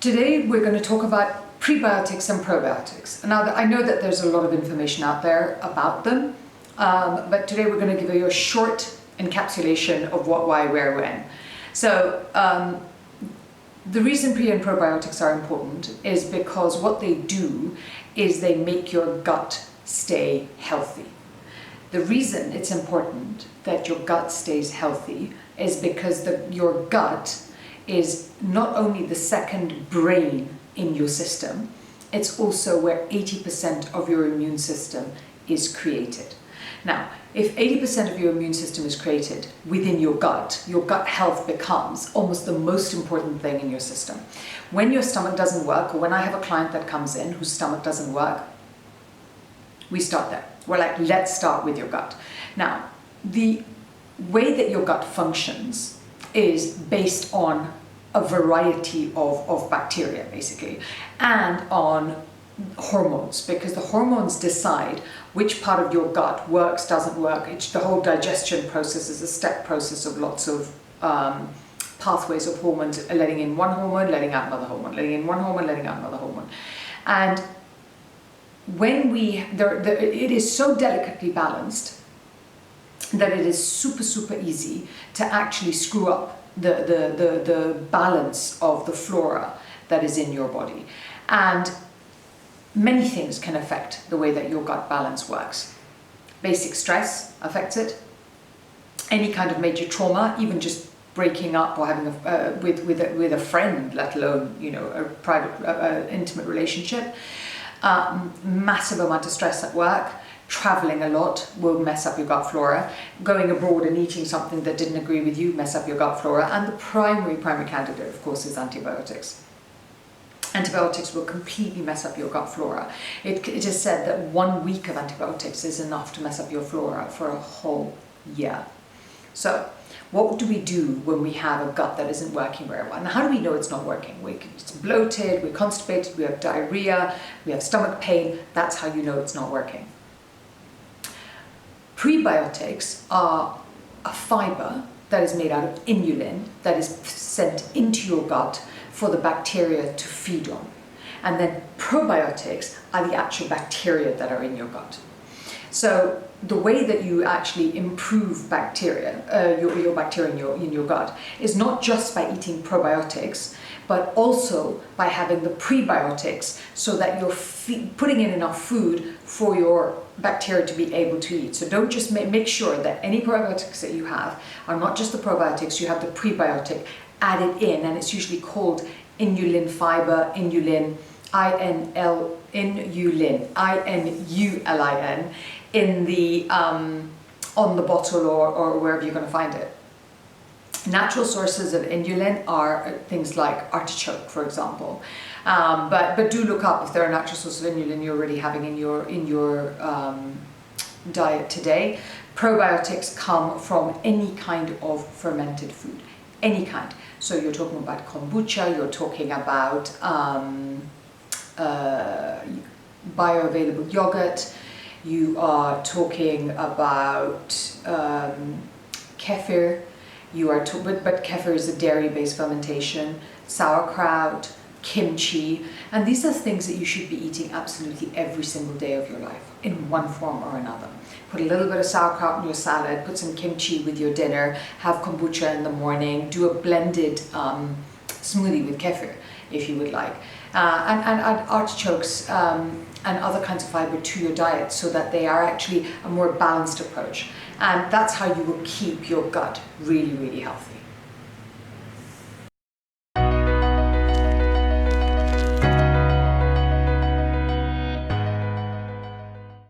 Today we're going to talk about prebiotics and probiotics. Now I know that there's a lot of information out there about them, but today we're going to give you a short encapsulation of what, why, where, when. So the reason pre and probiotics are important is because what they do is they make your gut stay healthy. The reason it's important that your gut stays healthy is because your gut is not only the second brain in your system, it's also where 80% of your immune system is created. Now, if 80% of your immune system is created within your gut health becomes almost the most important thing in your system. When your stomach doesn't work, or when I have a client that comes in whose stomach doesn't work, we start there. We're like, let's start with your gut. Now, the way that your gut functions is based on a variety of bacteria, basically, and on hormones, because the hormones decide which part of your gut works, doesn't work. The whole digestion process is a step process of lots of pathways of hormones, letting in one hormone, letting out another hormone, letting in one hormone, letting out another hormone. And when it is so delicately balanced that it is super easy to actually screw up the balance of the flora that is in your body. And many things can affect the way that your gut balance works. Basic stress affects it. Any kind of major trauma, even just breaking up or having with a friend, let alone a private intimate relationship. Massive amount of stress at work. Traveling a lot will mess up your gut flora. Going abroad and eating something that didn't agree with you mess up your gut flora. And the primary candidate, of course, is antibiotics. Antibiotics will completely mess up your gut flora. It is said that 1 week of antibiotics is enough to mess up your flora for a whole year. So what do we do when we have a gut that isn't working very well? And how do we know it's not working? It's bloated, we're constipated, we have diarrhea, we have stomach pain. That's how you know it's not working. Prebiotics are a fiber that is made out of inulin that is sent into your gut for the bacteria to feed on. And then probiotics are the actual bacteria that are in your gut. So the way that you actually improve bacteria, your bacteria in your gut, is not just by eating probiotics, but also by having the prebiotics, so that you're putting in enough food for your bacteria to be able to eat. So don't just make sure that any probiotics that you have are not just the probiotics, you have the prebiotic added in, and it's usually called inulin fiber, inulin, inulin, inulin, in the on the bottle or wherever you're going to find it. Natural sources of inulin are things like artichoke, for example. But do look up if there are natural sources of inulin you're already having in your diet today. Probiotics come from any kind of fermented food, any kind. So you're talking about kombucha, you're talking about bioavailable yogurt, you are talking about kefir. But kefir is a dairy-based fermentation, sauerkraut, kimchi, and these are things that you should be eating absolutely every single day of your life in one form or another. Put a little bit of sauerkraut in your salad, put some kimchi with your dinner, have kombucha in the morning, do a blended smoothie with kefir if you would like, and add artichokes and other kinds of fiber to your diet so that they are actually a more balanced approach. And that's how you will keep your gut really healthy.